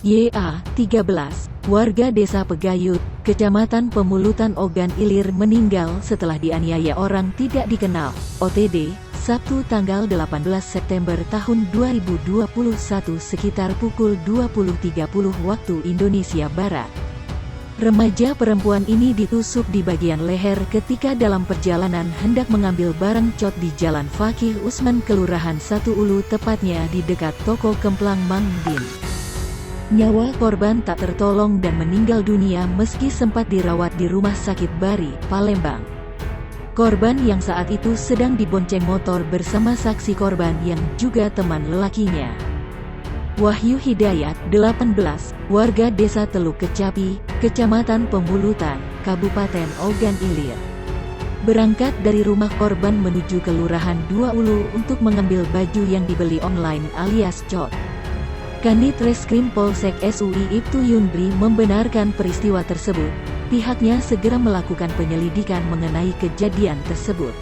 YA, 13, warga desa Pegayut, Kecamatan Pemulutan Ogan Ilir meninggal setelah dianiaya orang tidak dikenal. OTD, Sabtu tanggal 18 September tahun 2021 sekitar pukul 20.30 waktu Indonesia Barat. Remaja perempuan ini ditusuk di bagian leher ketika dalam perjalanan hendak mengambil barang cot di Jalan Fakih Usman Kelurahan Satu Ulu, tepatnya di dekat toko Kemplang Mang Din. Nyawa korban tak tertolong dan meninggal dunia meski sempat dirawat di Rumah Sakit Bari, Palembang. Korban yang saat itu sedang dibonceng motor bersama saksi korban yang juga teman lelakinya. Wahyu Hidayat, 18, warga desa Teluk Kecapi, Kecamatan Pemulutan, Kabupaten Ogan Ilir. Berangkat dari rumah korban menuju Kelurahan Dua Ulu untuk mengambil baju yang dibeli online alias cot. Kanit Reskrim Polsek SUI Ibtu Yundri membenarkan peristiwa tersebut. Pihaknya segera melakukan penyelidikan mengenai kejadian tersebut.